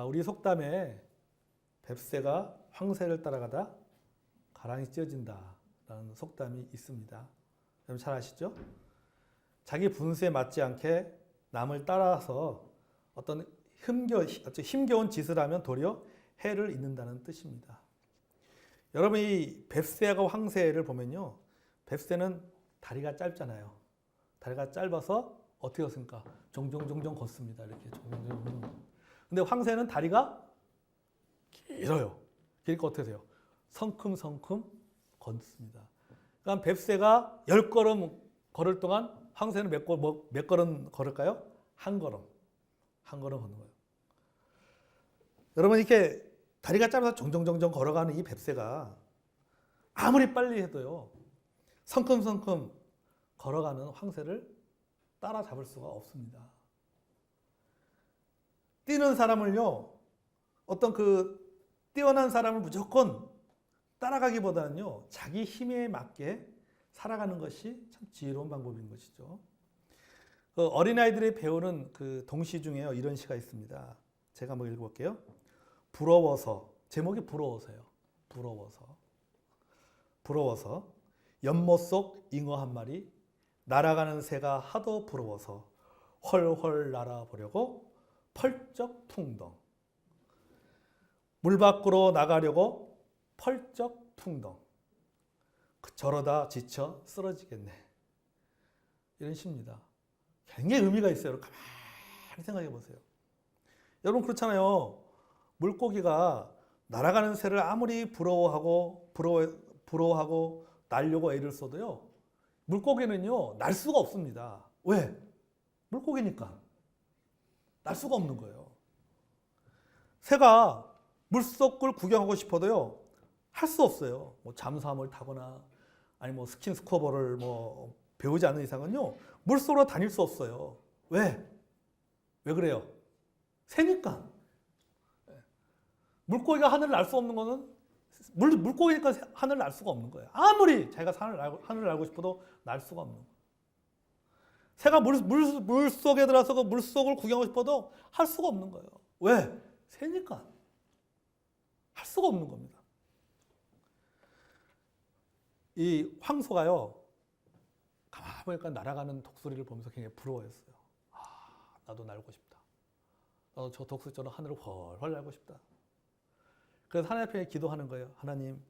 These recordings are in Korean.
우리 속담에 뱁새가 황새를 따라가다 가랑이 찢어진다라는 속담이 있습니다. 여러분 잘 아시죠? 자기 분수에 맞지 않게 남을 따라서 어떤 힘겨운 짓을 하면 도리어 해를 입는다는 뜻입니다. 여러분 이 뱁새하고 황새를 보면요. 뱁새는 다리가 짧잖아요. 다리가 짧아서 어떻게 걷습니까? 종종종종 걷습니다. 이렇게 종종종종. 근데 황새는 다리가 길어요. 그러니까 어떻게 돼요? 성큼성큼 걷습니다. 그러니까 뱁새가 10걸음 걸을 동안 황새는 몇 걸음 걸을까요? 한 걸음. 한 걸음 걷는 거예요. 여러분 이렇게 다리가 짧아서 종종종종 걸어가는 이 뱁새가 아무리 빨리 해도요. 성큼성큼 걸어가는 황새를 따라잡을 수가 없습니다. 뛰는 사람을요. 어떤 뛰어난 사람을 무조건 따라가기보다는요. 자기 힘에 맞게 살아가는 것이 참 지혜로운 방법인 것이죠. 어린아이들이 배우는 동시 중에요. 이런 시가 있습니다. 제가 한번 읽어볼게요. 부러워서, 제목이 부러워서요. 부러워서 연못 속 잉어 한 마리 날아가는 새가 하도 부러워서 헐헐 날아보려고 펄쩍 퉁덩 물 밖으로 나가려고 펄쩍 퉁덩 저러다 지쳐 쓰러지겠네. 이런 시입니다. 굉장히 의미가 있어요. 여러분 가만히 생각해 보세요. 여러분 그렇잖아요. 물고기가 날아가는 새를 아무리 부러워하고 날려고 애를 써도요. 물고기는요. 날 수가 없습니다. 왜? 물고기니까. 날 수가 없는 거예요. 새가 물속을 구경하고 싶어도요. 할 수 없어요. 뭐 잠수함을 타거나 아니 뭐 스킨스쿠버를 뭐 배우지 않는 이상은요. 물속으로 다닐 수 없어요. 왜? 왜 그래요? 새니까. 물고기가 하늘을 날 수 없는 거는 물고기니까 하늘을 날 수가 없는 거예요. 아무리 자기가 하늘을 날고 싶어도 날 수가 없는 거예요. 새가 물속에 들어가서 물속을 구경하고 싶어도 할 수가 없는 거예요. 왜? 새니까. 할 수가 없는 겁니다. 이 황소가요. 가만히 보니까 날아가는 독수리를 보면서 굉장히 부러워했어요. 나도 날고 싶다. 나도 저 독수리처럼 하늘을 훨훨 날고 싶다. 그래서 하나님 앞에 기도하는 거예요. 하나님,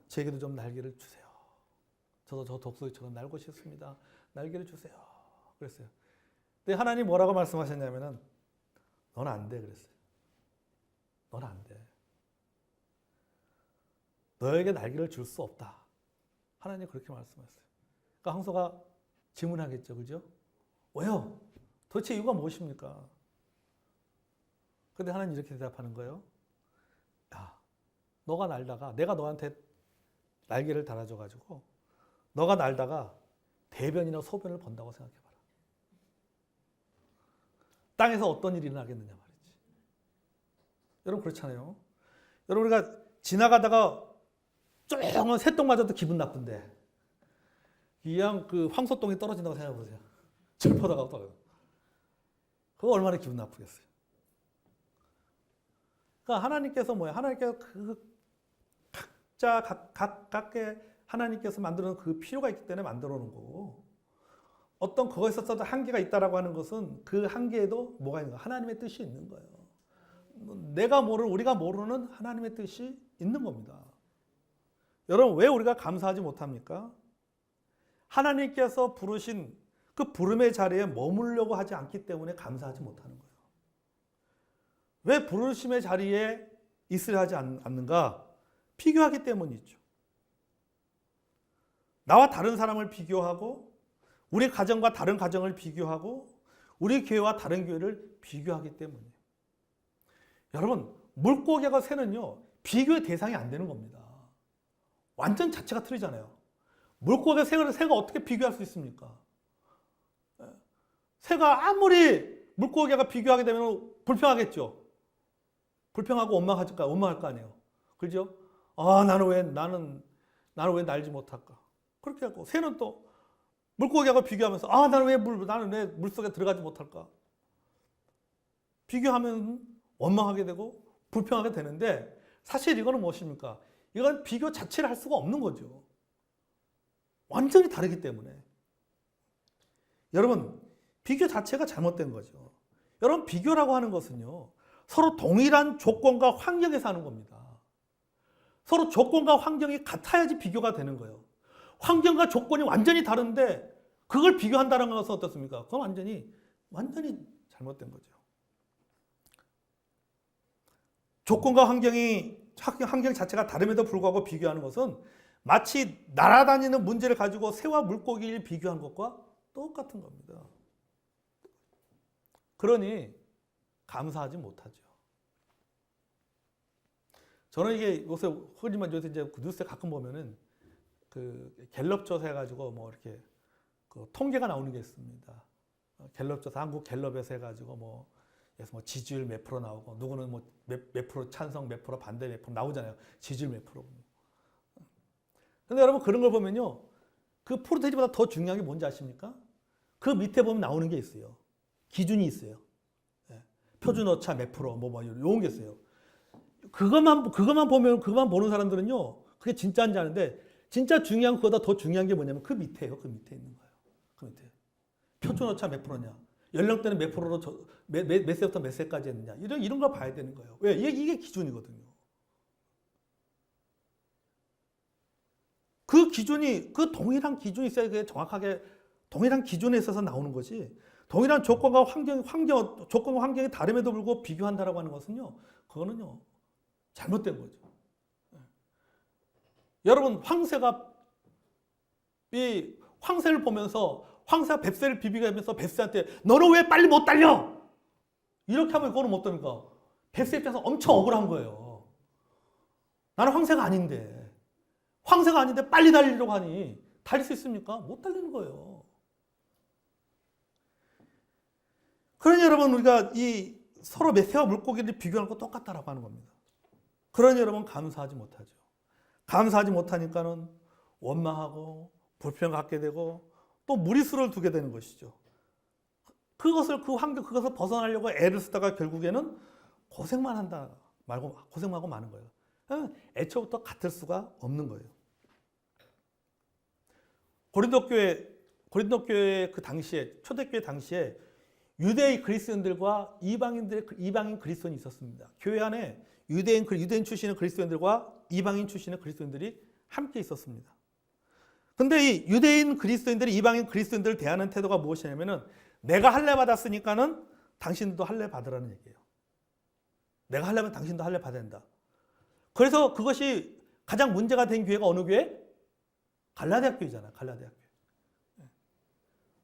제게도 좀 날개를 주세요. 저도 저 독수리처럼 날고 싶습니다. 날개를 주세요. 그랬어요. 근데 하나님 뭐라고 말씀하셨냐면은 넌 안 돼 그랬어요. 넌 안 돼. 너에게 날개를 줄 수 없다. 하나님 그렇게 말씀하셨어요. 그러니까 황소가 질문하겠죠. 그죠? 왜요? 도대체 이유가 무엇입니까? 근데 하나님 이렇게 대답하는 거예요. 야, 너가 날다가 내가 너한테 날개를 달아줘가지고 너가 날다가 대변이나 소변을 본다고 생각해봐라. 땅에서 어떤 일이 일어나겠느냐 말이지. 여러분 그렇잖아요. 여러분 우리가 지나가다가 조용한 새똥 맞아도 기분 나쁜데 그냥 황소똥이 떨어진다고 생각해보세요. 철퍼다가 떨어져. 그거 얼마나 기분 나쁘겠어요. 그러니까 하나님께서 뭐예요? 하나님께서 각자 각각의 하나님께서 만들어 놓은 그 필요가 있기 때문에 만들어 놓은 거고 어떤 그거에 있어서도 한계가 있다라고 하는 것은 그 한계에도 뭐가 있는 거예요? 하나님의 뜻이 있는 거예요. 우리가 모르는 하나님의 뜻이 있는 겁니다. 여러분 왜 우리가 감사하지 못합니까? 하나님께서 부르신 그 부름의 자리에 머물려고 하지 않기 때문에 감사하지 못하는 거예요. 왜 부르심의 자리에 있으려 하지 않는가? 비교하기 때문이죠. 나와 다른 사람을 비교하고 우리 가정과 다른 가정을 비교하고 우리 교회와 다른 교회를 비교하기 때문이에요. 여러분 물고기와 새는요. 비교의 대상이 안 되는 겁니다. 완전 자체가 틀리잖아요. 물고기와 새가 어떻게 비교할 수 있습니까? 새가 아무리 물고기와 비교하게 되면 불평하겠죠. 불평하고 원망할 거 아니에요. 그죠? 나는 왜 날지 못할까? 그렇게 하고 새는 또 물고기하고 비교하면서 나는 왜 물속에 들어가지 못할까? 비교하면 원망하게 되고 불평하게 되는데 사실 이거는 무엇입니까? 이건 비교 자체를 할 수가 없는 거죠. 완전히 다르기 때문에. 여러분, 비교 자체가 잘못된 거죠. 여러분, 비교라고 하는 것은요, 서로 동일한 조건과 환경에서 하는 겁니다. 서로 조건과 환경이 같아야지 비교가 되는 거예요. 환경과 조건이 완전히 다른데 그걸 비교한다는 것은 어떻습니까? 그건 완전히 잘못된 거죠. 조건과 환경 자체가 다름에도 불구하고 비교하는 것은 마치 날아다니는 문제를 가지고 새와 물고기를 비교한 것과 똑같은 겁니다. 그러니 감사하지 못하죠. 저는 이게 요새 이제 뉴스에 가끔 보면은 그 갤럽 조사 해가지고 뭐 이렇게 그 통계가 나오는 게 있습니다. 갤럽 조사, 한국 갤럽에서 해가지고 뭐 지지율 몇 프로 나오고 누구는 뭐 몇 프로 찬성, 몇 프로 반대, 몇 프로 나오잖아요. 지지율 몇 프로. 근데 여러분 그런 걸 보면요, 그 프로테이지보다 더 중요한 게 뭔지 아십니까? 그 밑에 보면 나오는 게 있어요. 기준이 있어요. 표준 오차 몇 프로 뭐 이런 게 있어요. 그것만 보는 사람들은요, 그게 진짜인지 아는데 진짜 중요한 그거보다 더 중요한 게 뭐냐면 그 밑에요. 그 밑에 있는 거예요. 그 밑에. 표준 오차 몇 프로냐? 연령대는 몇 프로로 몇 세부터 몇 세까지 했느냐? 이런 걸 봐야 되는 거예요. 왜? 이게 기준이거든요. 그 기준이, 그 동일한 기준이 있어야 그게 정확하게 동일한 기준에 있어서 나오는 거지. 동일한 조건과 조건과 환경이 다름에도 불구하고 비교한다라고 하는 것은요, 그거는요, 잘못된 거죠. 여러분, 황새를 보면서 황새가 뱁새를 비비면서 뱁새한테 너는 왜 빨리 못 달려? 이렇게 하면 그거는 못 됩니까? 뱁새 입장에서 엄청 억울한 거예요. 나는 황새가 아닌데 빨리 달리려고 하니 달릴 수 있습니까? 못 달리는 거예요. 그러니 여러분, 우리가 이 서로 새와 물고기를 비교하는 거 똑같다라고 하는 겁니다. 그러니 여러분 감사하지 못하죠. 감사하지 못하니까는 원망하고 불평을 갖게 되고 또 무리수를 두게 되는 것이죠. 그것을 벗어나려고 애를 쓰다가 결국에는 고생만 하고 마는 거예요. 애초부터 같을 수가 없는 거예요. 고린도 교회 그 당시에, 초대교회 당시에 유대인 그리스도인들과 이방인 그리스도인이 있었습니다. 교회 안에 유대인 출신의 그리스도인들과 이방인 출신의 그리스도인들이 함께 있었습니다. 근데 이 유대인 그리스도인들이 이방인 그리스도인들을 대하는 태도가 무엇이냐면은 내가 할례 받았으니까는 당신도 할례 받으라는 얘기예요. 내가 할례 받으면 당신도 할례 받아야 된다. 그래서 그것이 가장 문제가 된 교회가 어느 교회? 갈라디아 교회잖아요. 갈라디아 교회.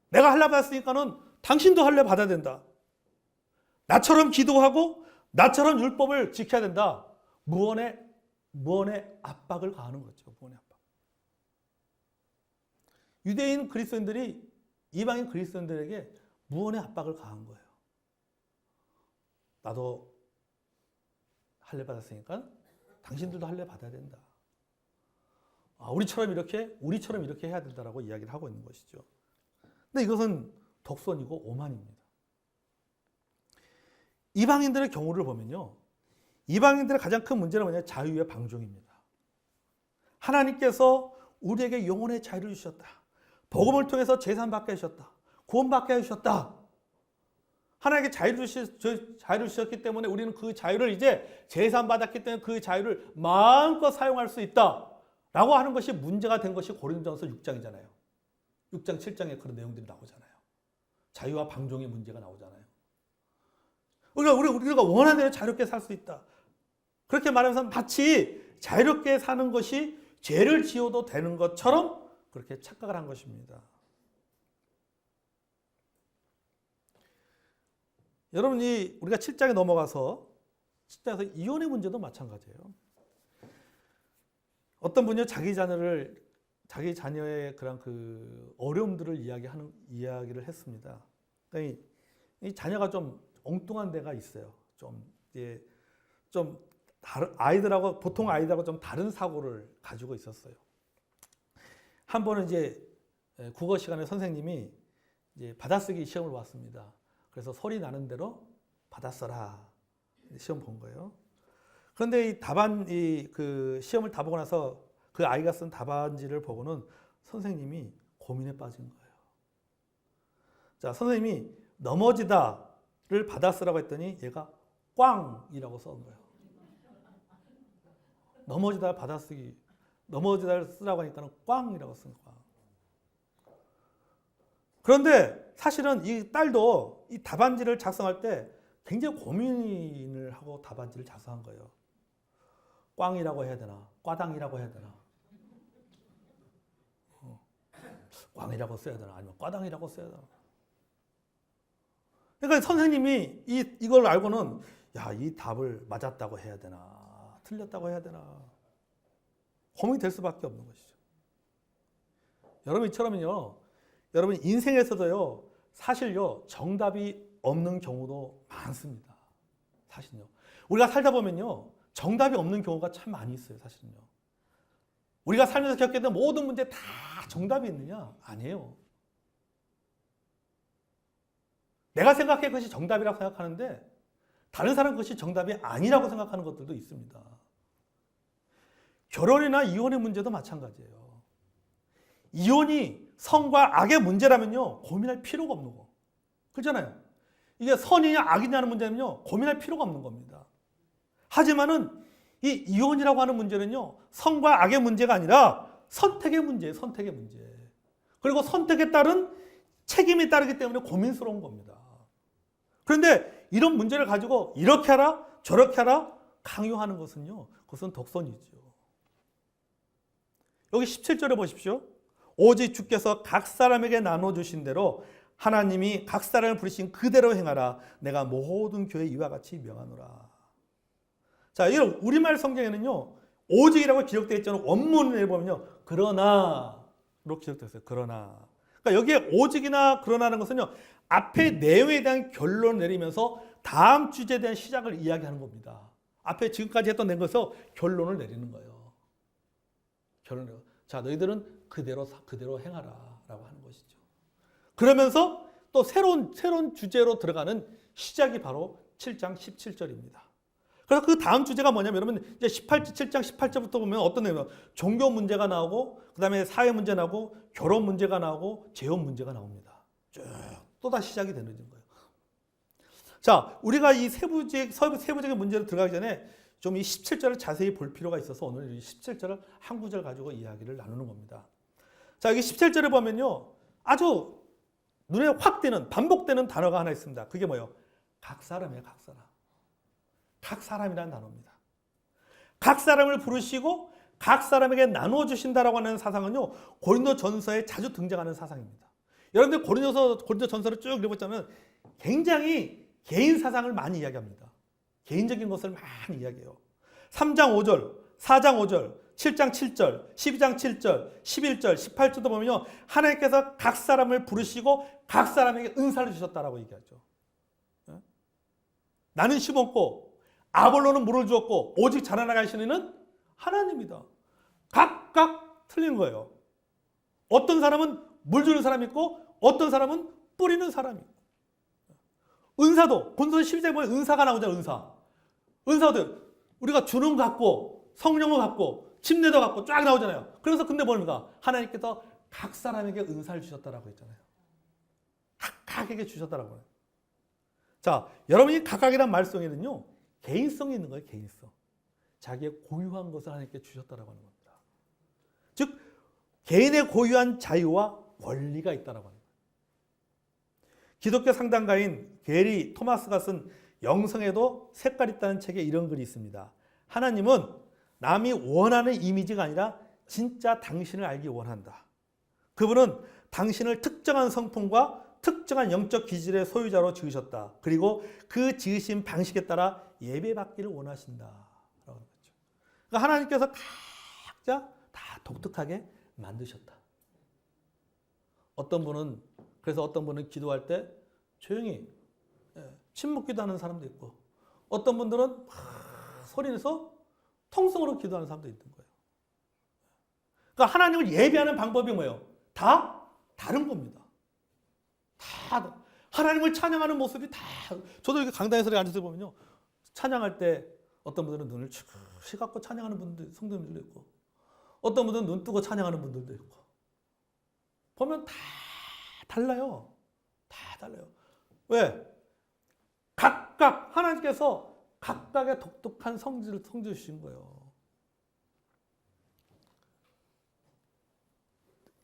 내가 할례 받았으니까는 당신도 할례 받아야 된다. 나처럼 기도하고 나처럼 율법을 지켜야 된다. 무언의 압박을 가하는 거죠. 무언의 압박. 유대인 그리스도인들이 이방인 그리스도인들에게 무언의 압박을 가한 거예요. 나도 할례 받았으니까 당신들도 할례 받아야 된다. 우리처럼 이렇게 해야 된다라고 이야기를 하고 있는 것이죠. 근데 이것은 독선이고 오만입니다. 이방인들의 경우를 보면요, 이방인들의 가장 큰 문제는 뭐냐? 자유의 방종입니다. 하나님께서 우리에게 영혼의 자유를 주셨다. 복음을 통해서 제산받게 하셨다. 구원받게 해주셨다. 하나님께 자유를 주셨기 때문에 우리는 그 자유를 이제 제산받았기 때문에 그 자유를 마음껏 사용할 수 있다 라고 하는 것이 문제가 된 것이 고린도전서 6장이잖아요. 6장 7장에 그런 내용들이 나오잖아요. 자유와 방종의 문제가 나오잖아요. 우리가 원하는 대로 자유롭게 살 수 있다. 그렇게 말하면서 마치 자유롭게 사는 것이 죄를 지어도 되는 것처럼 그렇게 착각을 한 것입니다. 여러분이 우리가 7장에 넘어가서 7장에서 이혼의 문제도 마찬가지예요. 어떤 분이 자기 자녀의 그런 그 어려움들을 이야기를 했습니다. 그러니까 이 자녀가 좀 엉뚱한 데가 있어요. 보통 아이들하고 좀 다른 사고를 가지고 있었어요. 한 번은 이제 국어 시간에 선생님이 이제 받아쓰기 시험을 봤습니다. 그래서 소리 나는 대로 받아써라. 시험 본 거예요. 그런데 그 시험을 다 보고 나서 그 아이가 쓴 답안지를 보고는 선생님이 고민에 빠진 거예요. 자, 선생님이 넘어지다를 받아 쓰라고 했더니 얘가 꽝이라고 써온 거예요. 넘어지다 받아쓰기, 넘어지다를 쓰라고 하니까 꽝이라고 쓴 거야. 그런데 사실은 이 딸도 이 답안지를 작성할 때 굉장히 고민을 하고 답안지를 작성한 거예요. 꽝이라고 해야 되나? 꽈당이라고 해야 되나? 꽝이라고 써야 되나? 아니면 꽈당이라고 써야 되나? 그러니까 선생님이 이걸 알고는 야, 이 답을 맞았다고 해야 되나? 틀렸다고 해야 되나? 고민이 될 수밖에 없는 것이죠. 여러분 인생에서도요, 사실요, 정답이 없는 경우도 많습니다. 사실요. 우리가 살다 보면요, 정답이 없는 경우가 참 많이 있어요, 사실은요. 우리가 살면서 겪게 된 모든 문제 다 정답이 있느냐? 아니에요. 내가 생각해 그것이 정답이라고 생각하는데 다른 사람 그것이 정답이 아니라고 생각하는 것들도 있습니다. 결혼이나 이혼의 문제도 마찬가지예요. 이혼이 선과 악의 문제라면요, 고민할 필요가 없는 거. 그렇잖아요. 이게 선이냐 악이냐는 문제면요, 고민할 필요가 없는 겁니다. 하지만은 이 이혼이라고 하는 문제는요, 선과 악의 문제가 아니라 선택의 문제예요, 선택의 문제. 그리고 선택에 따른 책임이 따르기 때문에 고민스러운 겁니다. 그런데 이런 문제를 가지고 이렇게 하라, 저렇게 하라 강요하는 것은요, 그것은 독선이죠. 여기 17절에 보십시오. 오직 주께서 각 사람에게 나눠주신 대로 하나님이 각 사람을 부르신 그대로 행하라. 내가 모든 교회 이와 같이 명하노라. 자, 이런 우리말 성경에는요, 오직이라고 기록되어 있잖아요. 원문을 보면요, 그러나로 기록되어 있어요. 그러나. 그러니까 여기에 오직이나 그러나는 것은요, 앞에 내용에 대한 결론을 내리면서 다음 주제에 대한 시작을 이야기하는 겁니다. 앞에 지금까지 했던 것에서 결론을 내리는 거예요. 결론을. 자, 너희들은 그대로 행하라라고 하는 것이죠. 그러면서 또 새로운 주제로 들어가는 시작이 바로 7장 17절입니다. 그래서 그 다음 주제가 뭐냐면 여러분 이제 7장 18절부터 보면 어떤 내용이요? 종교 문제가 나오고 그다음에 사회 문제 나오고 결혼 문제가 나오고 재혼 문제가 나옵니다. 쭉 또다시 시작이 되는 거예요. 자, 우리가 이 세부적인 문제로 들어가기 전에 좀 이 17절을 자세히 볼 필요가 있어서 오늘 이 17절을 한 구절 가지고 이야기를 나누는 겁니다. 자, 여기 17절에 보면요, 아주 눈에 확 띄는 반복되는 단어가 하나 있습니다. 그게 뭐예요? 각 사람이에요, 각 사람. 각 사람이라는 단어입니다. 각 사람을 부르시고 각 사람에게 나누어 주신다라고 하는 사상은요, 고린도전서에 자주 등장하는 사상입니다. 여러분들 고린도전서를 쭉 읽어보자면 굉장히 개인 사상을 많이 이야기합니다. 개인적인 것을 많이 이야기해요. 3장 5절, 4장 5절, 7장 7절, 12장 7절, 11절, 18절도 보면요, 하나님께서 각 사람을 부르시고 각 사람에게 은사를 주셨다라고 얘기하죠. 나는 심었고 아볼로는 물을 주었고 오직 자라나게 하시는 이는 하나님이다. 각각 틀린 거예요. 어떤 사람은 물 주는 사람이 있고 어떤 사람은 뿌리는 사람이 있고. 은사도 고린도서 12장에 보면 은사가 나오잖아요. 은사도 우리가 주는 것 같고 성령을 갖고 침례도 갖고 쫙 나오잖아요. 그래서 근데 뭡니까? 하나님께서 각 사람에게 은사를 주셨다라고 했잖아요. 각각에게 주셨다라고 해요. 자, 여러분이 각각이란 말 속에는요, 개인성이 있는 거예요. 개인성. 자기의 고유한 것을 하나님께 주셨다라고 하는 겁니다. 즉 개인의 고유한 자유와 권리가 있다라고 하는 거예요. 기독교 상담가인 게리 토마스가 쓴 영성에도 색깔 있다는 책에 이런 글이 있습니다. 하나님은 남이 원하는 이미지가 아니라 진짜 당신을 알기 원한다. 그분은 당신을 특정한 성품과 특정한 영적 기질의 소유자로 지으셨다. 그리고 그 지으신 방식에 따라 예배받기를 원하신다. 그러니까 하나님께서 각자 다 독특하게 만드셨다. 그래서 어떤 분은 기도할 때 조용히 침묵 기도하는 사람도 있고 어떤 분들은 소리내서 통성으로 기도하는 사람도 있는 거예요. 그러니까 하나님을 예배하는 방법이 뭐예요? 다 다른 겁니다. 다 하나님을 찬양하는 모습이 다 저도 이렇게 강단에서 앉아서 보면요, 찬양할 때 어떤 분들은 눈을 축시 감고 찬양하는 분들, 성도님들도 있고, 어떤 분들은 눈 뜨고 찬양하는 분들도 있고, 보면 다 달라요. 다 달라요. 왜? 각각 하나님께서 각각의 독특한 성질을 주신 거예요.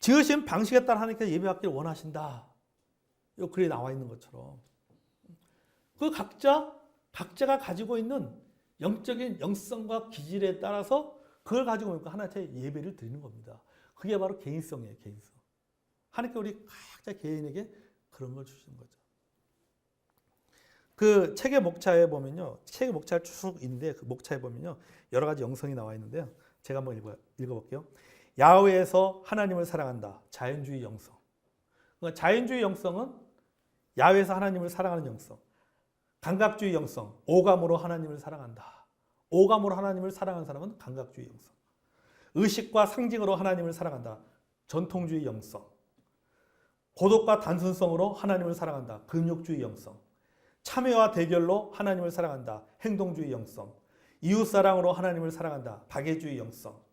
지으신 방식에 따라 하나님께서 예배받기를 원하신다. 이 글에 나와 있는 것처럼. 그 각자가 가지고 있는 영적인 영성과 기질에 따라서 그걸 가지고 하나님께 예배를 드리는 겁니다. 그게 바로 개인성이에요, 개인성. 하나님께 우리 각자 개인에게 그런 걸 주시는 거죠. 그 책의 목차에 보면요, 책의 목차를 쭉 있는데 그 목차에 보면요, 여러 가지 영성이 나와 있는데요. 제가 한번 읽어볼게요. 야훼에서 하나님을 사랑한다. 자연주의 영성. 그러니까 자연주의 영성은 야훼에서 하나님을 사랑하는 영성. 감각주의 영성. 오감으로 하나님을 사랑한다. 오감으로 하나님을 사랑하는 사람은 감각주의 영성. 의식과 상징으로 하나님을 사랑한다. 전통주의 영성. 고독과 단순성으로 하나님을 사랑한다. 금욕주의 영성. 참여와 대결로 하나님을 사랑한다. 행동주의 영성. 이웃사랑으로 하나님을 사랑한다. 박애주의 영성.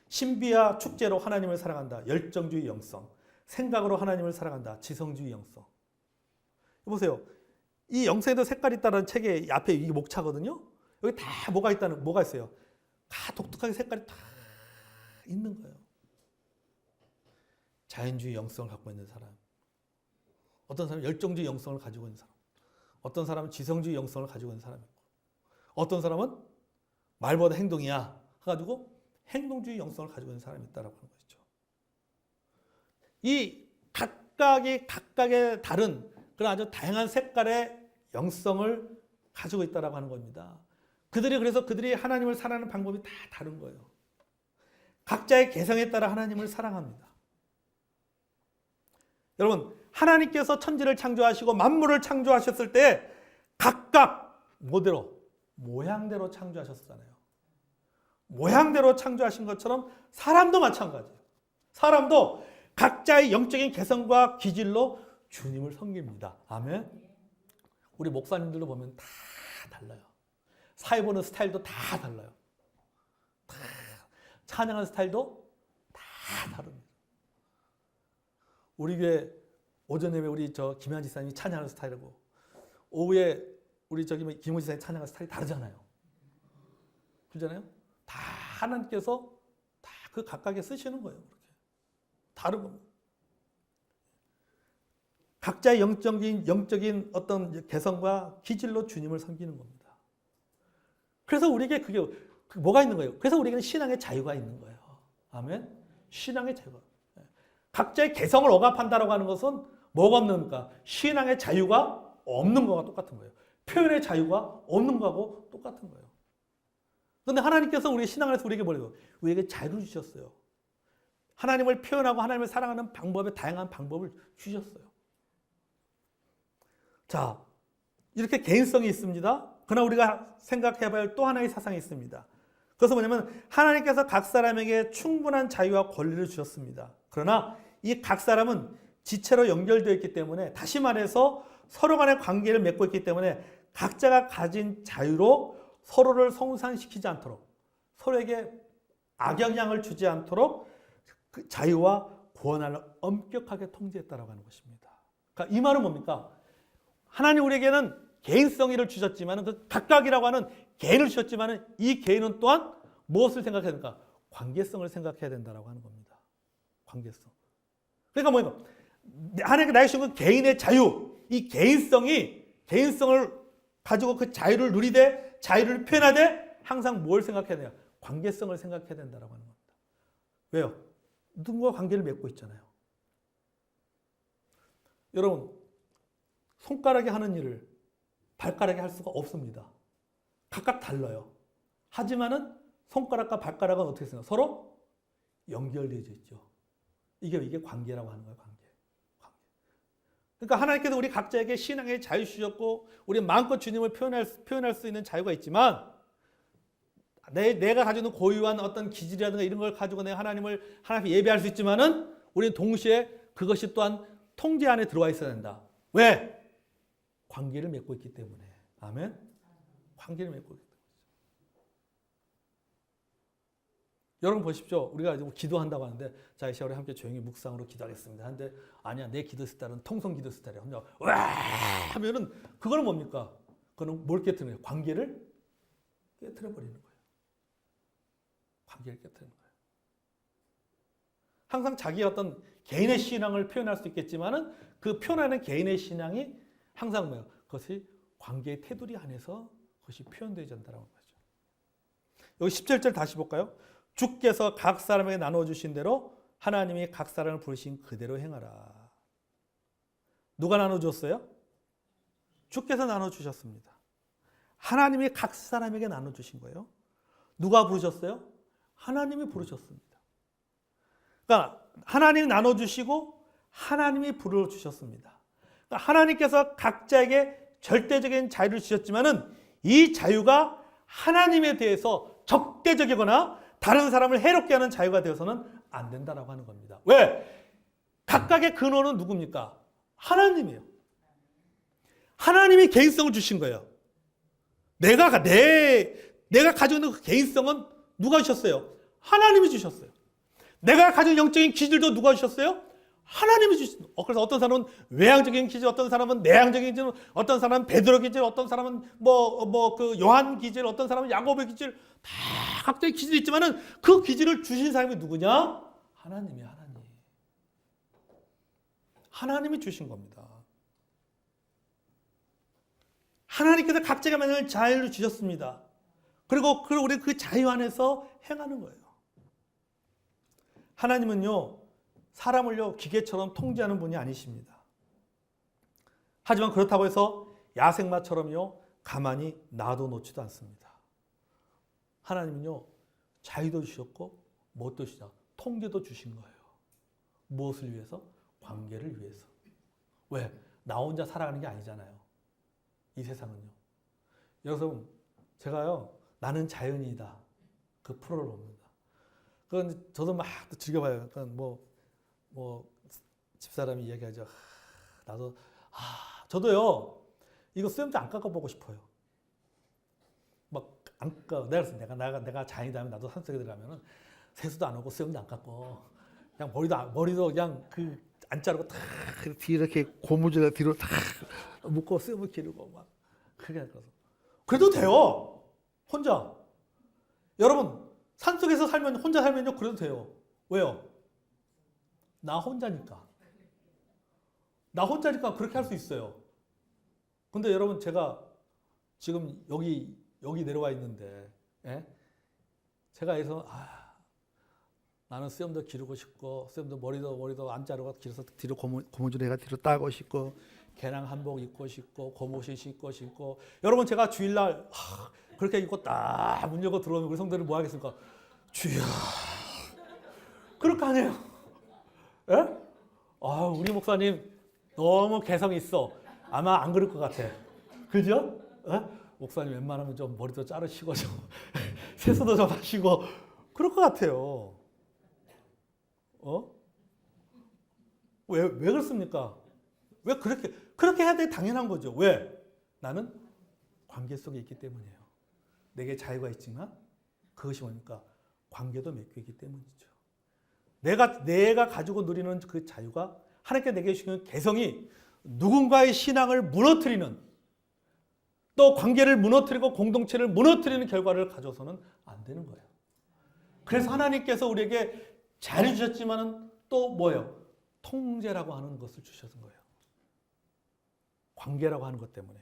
신비와 축제로 하나님을 사랑한다. 열정주의 영성. 생각으로 하나님을 사랑한다. 지성주의 영성. 보세요. 이 영성에도 색깔이 있다는 책의 앞에 이게 목차거든요. 여기 다 뭐가 있어요. 다 독특하게 색깔이 다 있는 거예요. 자연주의 영성을 갖고 있는 사람. 어떤 사람은 열정주의 영성을 가지고 있는 사람. 어떤 사람은 지성주의 영성을 가지고 있는 사람이 있고. 어떤 사람은 말보다 행동이야. 해가지고 행동주의 영성을 가지고 있는 사람이 있다라고 하는 것이죠. 이 각각의 다른 그런 아주 다양한 색깔의 영성을 가지고 있다라고 하는 겁니다. 그래서 그들이 하나님을 사랑하는 방법이 다 다른 거예요. 각자의 개성에 따라 하나님을 사랑합니다. 여러분, 하나님께서 천지를 창조하시고 만물을 창조하셨을 때 각각 모양대로 창조하셨잖아요. 모양대로 창조하신 것처럼 사람도 마찬가지예요. 사람도 각자의 영적인 개성과 기질로 주님을 섬깁니다. 아멘. 우리 목사님들도 보면 다 달라요. 사회 보는 스타일도 다 달라요. 다 찬양하는 스타일도 다 다릅니다. 우리 교회 오전 예배 우리 김현 지사님이 찬양하는 스타일이고 오후에 우리 김호 지사님 찬양하는 스타일이 다르잖아요. 그렇잖아요? 다 하나님께서 다 그 각각에 쓰시는 거예요. 그렇게. 다른 겁니다. 각자의 영적인 어떤 개성과 기질로 주님을 섬기는 겁니다. 그래서 우리에게 그게 뭐가 있는 거예요? 그래서 우리에게는 신앙의 자유가 있는 거예요. 아멘? 신앙의 자유가. 각자의 개성을 억압한다라고 하는 것은 뭐가 없는가? 신앙의 자유가 없는 거와 똑같은 거예요. 표현의 자유가 없는 거하고 똑같은 거예요. 그런데 하나님께서 우리 신앙을 해서 우리에게 자유를 주셨어요. 하나님을 표현하고 하나님을 사랑하는 방법에 다양한 방법을 주셨어요. 자, 이렇게 개인성이 있습니다. 그러나 우리가 생각해 봐야 할 또 하나의 사상이 있습니다. 그것은 뭐냐면 하나님께서 각 사람에게 충분한 자유와 권리를 주셨습니다. 그러나 이 각 사람은 지체로 연결되어 있기 때문에, 다시 말해서 서로 간의 관계를 맺고 있기 때문에 각자가 가진 자유로 서로를 손상시키지 않도록, 서로에게 악영향을 주지 않도록 그 자유와 권한을 엄격하게 통제했다라고 하는 것입니다. 그러니까 이 말은 뭡니까? 하나님 우리에게는 개인성을 주셨지만, 그 각각이라고 하는 개인을 주셨지만 이 개인은 또한 무엇을 생각해야 됩니까? 관계성을 생각해야 된다라고 하는 겁니다. 관계성. 그러니까 뭐예요? 하나님께 나에게 주신 그 개인의 자유, 이 개인성을 가지고 그 자유를 누리되, 자유를 표현하되 항상 뭘 생각해야 되냐? 관계성을 생각해야 된다라고 하는 겁니다. 왜요? 누군가 관계를 맺고 있잖아요. 여러분, 손가락이 하는 일을 발가락이 할 수가 없습니다. 각각 달라요. 하지만은 손가락과 발가락은 어떻게 생각해요? 서로 연결되어 있죠. 이게 관계라고 하는 거예요. 관계. 그러니까 하나님께서 우리 각자에게 신앙의 자유 주셨고, 우리 마음껏 주님을 표현할 수 있는 자유가 있지만, 내가 가지고 있는 고유한 어떤 기질이라든가 이런 걸 가지고 내가 하나님 앞에 예배할 수 있지만은, 우리는 동시에 그것이 또한 통제 안에 들어와 있어야 된다. 왜? 관계를 맺고 있기 때문에. 아멘. 관계를 맺고 있기 때문이죠. 여러분 보십시오. 우리가 이제 기도한다고 하는데 자, 이 시간에 함께 조용히 묵상으로 기도하겠습니다. 하는데 아니야, 내 기도 스타일은 통성 기도 스타일이야. 와 하면은 그거는 뭡니까? 그거는 뭘 깨트리는 거예요? 관계를 깨트려 버리는 거예요. 관계를 깨트리는 거예요. 항상 자기 어떤 개인의 신앙을 표현할 수 있겠지만은 그 표현하는 개인의 신앙이 항상 뭐예요? 그것이 관계의 테두리 안에서 그것이 표현되어야 된다는 거죠. 여기 17절 다시 볼까요? 주께서 각 사람에게 나눠주신 대로 하나님이 각 사람을 부르신 그대로 행하라. 누가 나눠줬어요? 주께서 나눠주셨습니다. 하나님이 각 사람에게 나눠주신 거예요. 누가 부르셨어요? 하나님이 부르셨습니다. 그러니까 하나님이 나눠주시고 하나님이 불러주셨습니다. 그러니까 하나님께서 각자에게 절대적인 자유를 주셨지만은 이 자유가 하나님에 대해서 적대적이거나 다른 사람을 해롭게 하는 자유가 되어서는 안 된다라고 하는 겁니다. 왜? 각각의 근원은 누굽니까? 하나님이에요. 하나님이 개인성을 주신 거예요. 내가 가지고 있는 그 개인성은 누가 주셨어요? 하나님이 주셨어요. 내가 가진 영적인 기질도 누가 주셨어요? 하나님이 주신. 그래서 어떤 사람은 외향적인 기질, 어떤 사람은 내향적인 기질, 어떤 사람은 베드로 기질, 어떤 사람은 그 요한 기질, 어떤 사람은 야고보의 기질, 다 각자의 기질이 있지만은 그 기질을 주신 사람이 누구냐? 하나님이야, 하나님. 하나님이 주신 겁니다. 하나님께서 각자가 만든 자유를 주셨습니다. 그리고 우리 그 자유 안에서 행하는 거예요. 하나님은요, 사람을요, 기계처럼 통제하는 분이 아니십니다. 하지만 그렇다고 해서 야생마처럼요, 가만히 놔둬놓지도 않습니다. 하나님은요, 자유도 주셨고, 무엇도 주시냐? 통제도 주신 거예요. 무엇을 위해서? 관계를 위해서. 왜? 나 혼자 살아가는 게 아니잖아요. 이 세상은요. 여러분, 제가요, 나는 자연이다. 그 프로를 봅니다. 그건 저도 막 즐겨봐요. 그러니까 집사람이 이야기하죠. 나도, 저도요, 이거 수염도 안 깎아보고 싶어요. 막, 안 깎아. 내가 자연이다 하면 나도 산속에 들어가면은 세수도 안 하고 수염도 안 깎고, 그냥 머리도 그냥 안 자르고 탁, 뒤에 이렇게 고무줄 뒤로 탁 묶고 수염을 기르고 막, 그렇게 할 거서. 그래도 돼요. 혼자. 여러분, 산속에서 혼자 살면요, 그래도 돼요. 왜요? 나 혼자니까. 나 혼자니까 그렇게 할 수 있어요. 근데 여러분, 제가 지금 여기 내려와 있는데, 예? 제가 여기서, 나는 수염도 기르고 싶고, 수염도 머리도 안 자르고, 길어서 뒤로 고무줄에가 뒤로 따고 싶고, 개랑 한복 입고 싶고, 고무신 신고 싶고. 여러분, 제가 주일날, 그렇게 입고 딱 문 열고 들어오면 우리 성도들이 뭐 하겠습니까? 주여. 그렇게 안 해요. 예? 우리 목사님 너무 개성 있어. 아마 안 그럴 것 같아. 그죠? 예? 목사님 웬만하면 좀 머리도 자르시고 좀 세수도 좀 하시고 그럴 것 같아요. 왜 그렇습니까? 왜 그렇게 해야 돼? 당연한 거죠. 왜? 나는 관계 속에 있기 때문이에요. 내게 자유가 있지만 그것이 뭡니까? 관계도 맺고 있기 때문이죠. 내가 가지고 누리는 그 자유가 하나님께 내게 주시는 개성이 누군가의 신앙을 무너뜨리는, 또 관계를 무너뜨리고 공동체를 무너뜨리는 결과를 가져서는 안 되는 거예요. 그래서 하나님께서 우리에게 자유 주셨지만은 또 뭐예요? 통제라고 하는 것을 주셨던 거예요. 관계라고 하는 것 때문에.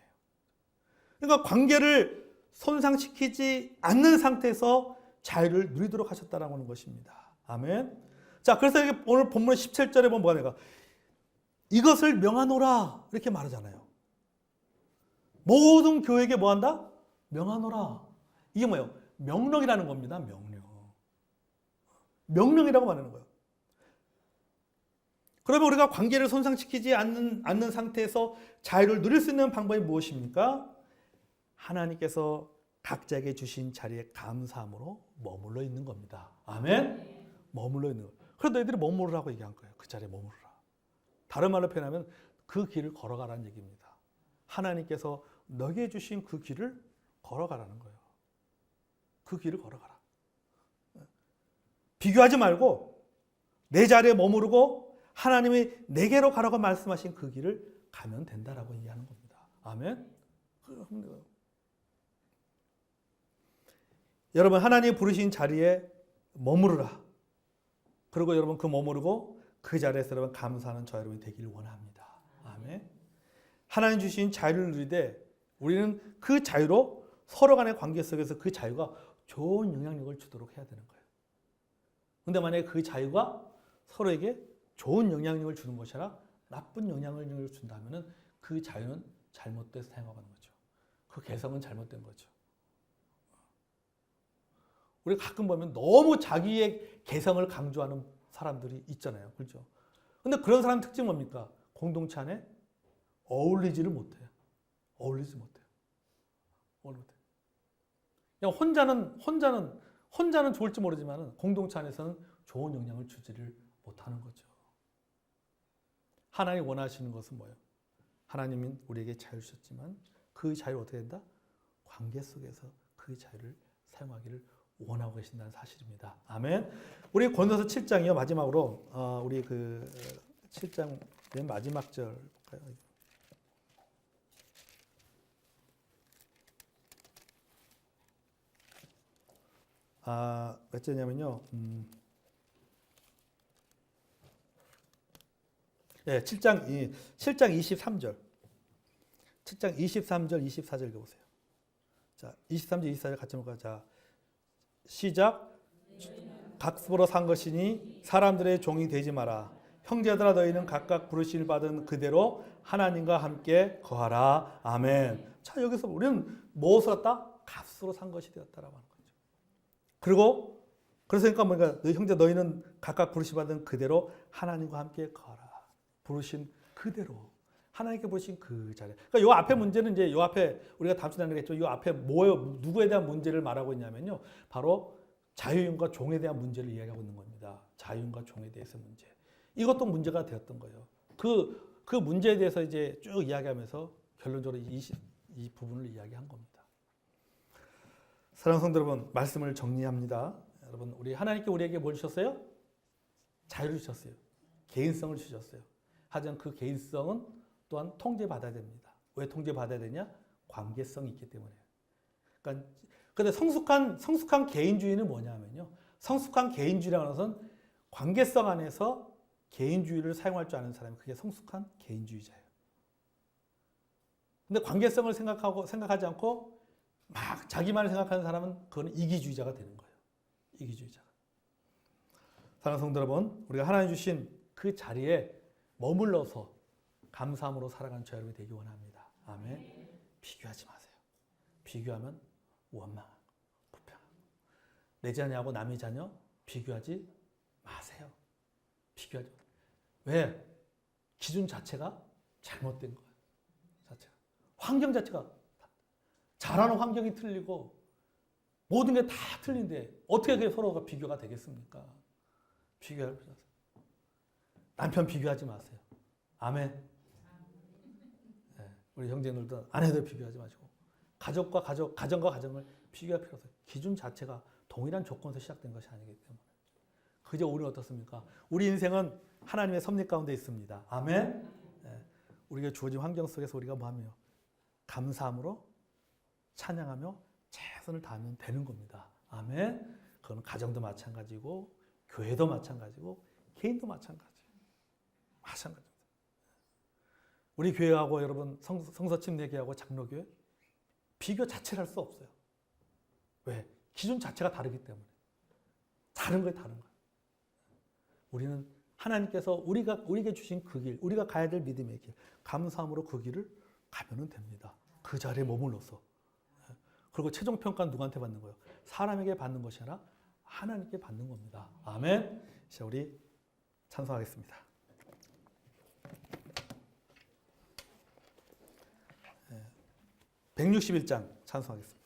그러니까 관계를 손상시키지 않는 상태에서 자유를 누리도록 하셨다는 하는 것입니다. 아멘. 자, 그래서 오늘 본문 17절에 보면 뭐가 내가 이것을 명하노라 이렇게 말하잖아요. 모든 교회에게 뭐 한다? 명하노라. 이게 뭐예요? 명령이라는 겁니다. 명령이라고 말하는 거예요. 그러면 우리가 관계를 손상시키지 않는 상태에서 자유를 누릴 수 있는 방법이 무엇입니까? 하나님께서 각자에게 주신 자리에 감사함으로 머물러 있는 겁니다. 아멘? 머물러 있는 거예요. 그래서 너희들이 머무르라고 얘기한 거예요. 그 자리에 머무르라. 다른 말로 표현하면 그 길을 걸어가라는 얘기입니다. 하나님께서 너에게 주신 그 길을 걸어가라는 거예요. 그 길을 걸어가라. 비교하지 말고 내 자리에 머무르고 하나님이 내게로 가라고 말씀하신 그 길을 가면 된다라고 얘기하는 겁니다. 아멘. 여러분 하나님이 부르신 자리에 머무르라. 그리고 여러분 그 머무르고 그 자리에서 여러분 감사하는 저 여러분이 되기를 원합니다. 아멘. 하나님 주신 자유를 누리되 우리는 그 자유로 서로 간의 관계 속에서 그 자유가 좋은 영향력을 주도록 해야 되는 거예요. 근데 만약에 그 자유가 서로에게 좋은 영향력을 주는 것이 아니라 나쁜 영향력을 준다면 그 자유는 잘못돼서 사용하는 거죠. 그 개성은 잘못된 거죠. 우리 가끔 보면 너무 자기의 개성을 강조하는 사람들이 있잖아요. 그렇죠? 근데 그런 사람 특징이 뭡니까? 공동체 안에 어울리지를 못해요. 어울리지 못해요. 그냥 혼자는 좋을지 모르지만 공동체 안에서는 좋은 영향을 주지를 못하는 거죠. 하나님 원하시는 것은 뭐예요? 하나님은 우리에게 자유 주셨지만 그 자유를 어떻게 된다? 관계 속에서 그 자유를 사용하기를 원하고 계신다는 사실입니다. 아멘. 우리 고린도서 7장이요. 마지막으로 우리 그 7장 맨 마지막 절 볼까요? 몇 절이냐면요. 7장 23절. 7장 23절, 24절 읽어보세요. 자, 23절, 24절 같이 볼까요? 자, 시작. 값으로 산 것이니 사람들의 종이 되지 마라. 형제들아 너희는 각각 부르심을 받은 그대로 하나님과 함께 거하라. 아멘. 자, 여기서 우리는 무엇을 했다? 값으로 산 것이 되었다라고 하는 거죠. 그리고 그러니까 뭔가 너희 형제 너희는 각각 부르심 받은 그대로 하나님과 함께 거하라. 부르신 그대로 하나님께 부르신 그 자리. 그러니까 요 앞에 문제는 이제 요 앞에 우리가 다음 시간에 하겠죠. 요 앞에 뭐예요? 누구에 대한 문제를 말하고 있냐면요. 바로 자유인과 종에 대한 문제를 이야기하고 있는 겁니다. 자유인과 종에 대해서 문제. 이것도 문제가 되었던 거예요. 그 문제에 대해서 이제 쭉 이야기하면서 결론적으로 이 부분을 이야기한 겁니다. 사랑하는 성도 여러분, 말씀을 정리합니다. 여러분, 우리 하나님께 우리에게 뭘 주셨어요? 자유를 주셨어요. 개인성을 주셨어요. 하지만 그 개인성은 또한 통제받아야 됩니다. 왜 통제받아야 되냐? 관계성이 있기 때문에. 그러니까 근데 성숙한 개인주의는 뭐냐면요. 성숙한 개인주의라는 것은 관계성 안에서 개인주의를 사용할 줄 아는 사람이 그게 성숙한 개인주의자예요. 근데 관계성을 생각하지 않고 막 자기만을 생각하는 사람은 그거는 이기주의자가 되는 거예요. 이기주의자가. 사랑하는 성도 여러분, 우리가 하나님 주신 그 자리에 머물러서 감사함으로 살아가는 저 여러분이 되기 원합니다. 아멘. 비교하지 마세요. 비교하면 원망하고 불평하고 내 자녀하고 남의 자녀 비교하지 마세요. 비교하지 마세요. 왜? 기준 자체가 잘못된 거예요. 환경 자체가 자라는 환경이 틀리고 모든 게 다 틀린데 어떻게 그게 서로가 비교가 되겠습니까? 비교할 필요 없어요. 남편 비교하지 마세요. 아멘. 네, 우리 형제들도 아내들 비교하지 마시고 가정과 가정을 비교할 필요 없어요. 기준 자체가 동일한 조건에서 시작된 것이 아니기 때문에. 그저 우리는 어떻습니까? 우리 인생은 하나님의 섭리 가운데 있습니다. 아멘. 네, 우리가 주어진 환경 속에서 우리가 뭐하며 감사함으로 찬양하며 최선을 다하면 되는 겁니다. 아멘. 그건 가정도 마찬가지고 교회도 마찬가지고 개인도 마찬가지입니다. 우리 교회하고 여러분 성서침례교회하고 장로교회 비교 자체를 할 수 없어요. 왜? 기준 자체가 다르기 때문에. 다른 거예요. 우리는 하나님께서 우리에게 주신 그 길, 우리가 가야 될 믿음의 길, 감사함으로 그 길을 가면 됩니다. 그 자리에 머물러서. 그리고 최종 평가는 누구한테 받는 거예요? 사람에게 받는 것이 아니라 하나님께 받는 겁니다. 아멘. 자, 우리 찬송하겠습니다. 161장 찬송하겠습니다.